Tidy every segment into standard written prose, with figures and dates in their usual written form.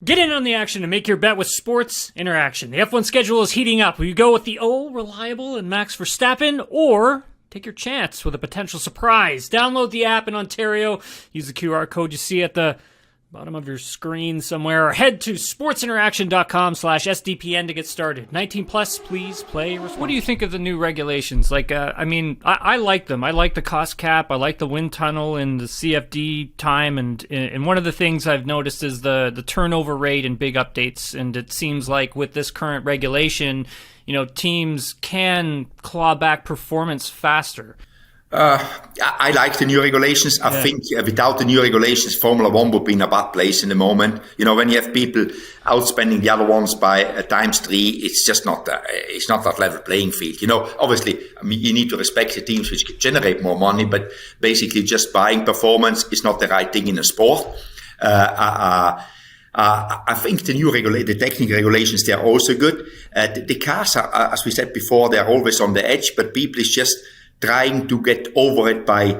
Get in on the action and make your bet with Sports Interaction. The F1 schedule is heating up. Will you go with the reliable and Max Verstappen, or take your chance with a potential surprise? Download the app in Ontario. Use the QR code you see at the bottom of your screen somewhere, or head to sportsinteraction.com/SDPN to get started. 19 plus, please play responsibly. What do you think of the new regulations? I like them. I like the cost cap. I like the wind tunnel and the CFD time. And one of the things I've noticed is the turnover rate and big updates. And it seems like with this current regulation, teams can claw back performance faster. I like the new regulations. I think without the new regulations, Formula One would be in a bad place in the moment. When you have people outspending the other ones by times 3, it's just not it's not that level playing field. Obviously, you need to respect the teams which generate more money, but basically just buying performance is not the right thing in a sport. I think the technical regulations, they are also good. The cars are, as we said before, they're always on the edge, but people is just trying to get over it by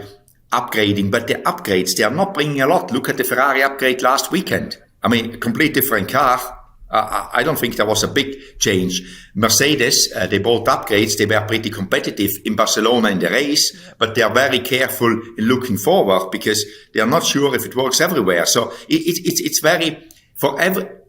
upgrading. But the upgrades, they are not bringing a lot. Look at the Ferrari upgrade last weekend. A complete different car. I don't think there was a big change. Mercedes, they both upgrades. They were pretty competitive in Barcelona in the race, but they are very careful in looking forward because they are not sure if it works everywhere. So it's very,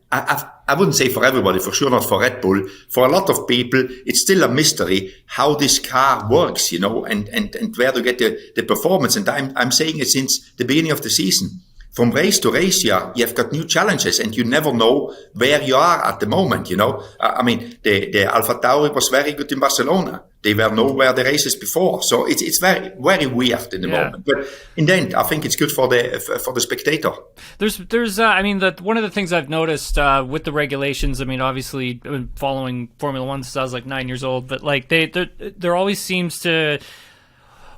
I wouldn't say for everybody, for sure not for Red Bull. For a lot of people, it's still a mystery how this car works, and where to get the performance. And I'm saying it since the beginning of the season. From race to race, you've got new challenges, and you never know where you are at the moment, the Alpha Tauri was very good in Barcelona. They were nowhere the races before. So it's very, very weird in the moment. But in the end, I think it's good for the spectator. There's one of the things I've noticed with the regulations, obviously I've been following Formula One since I was 9 years old, but there always seems to,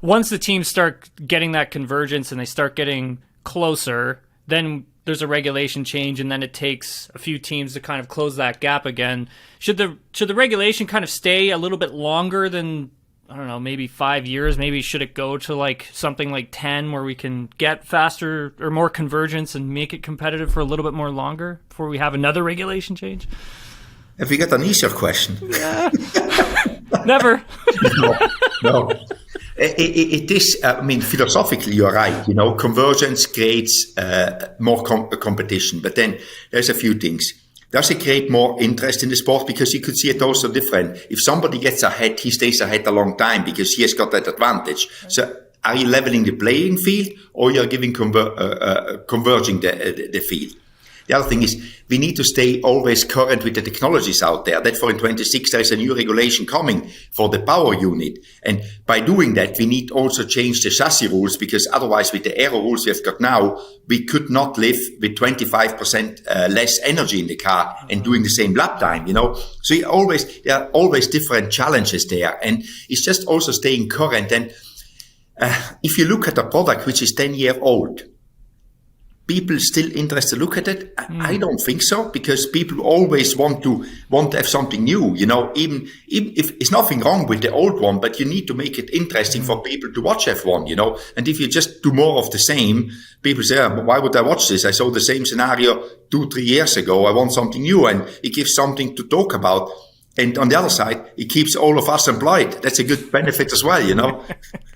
once the teams start getting that convergence and they start getting closer, then there's a regulation change, and then it takes a few teams to kind of close that gap again. Should the regulation kind of stay a little bit longer than, I don't know, maybe 5 years? Maybe should it go to something like 10, where we can get faster or more convergence and make it competitive for a little bit more longer before we have another regulation change? Have you got an easier question? Yeah. Never. No. It is, philosophically, you're right. Convergence creates more competition. But then there's a few things. Does it create more interest in the sport? Because you could see it also different. If somebody gets ahead, he stays ahead a long time because he has got that advantage. So are you leveling the playing field, or you're giving converging the field? The other thing is, we need to stay always current with the technologies out there. Therefore, in 26, there is a new regulation coming for the power unit. And by doing that, we need also change the chassis rules, because otherwise, with the aero rules we have got now, we could not live with 25% less energy in the car and doing the same lap time, So there are always different challenges there. And it's just also staying current. And if you look at a product which is 10 years old, people still interested to look at it? I don't think so, because people always want to have something new, even if it's nothing wrong with the old one, but you need to make it interesting for people to watch F1, and if you just do more of the same, people say, why would I watch this? I saw the same scenario 2-3 years ago. I want something new, and it gives something to talk about. And on the other side, it keeps all of us employed. That's a good benefit as well,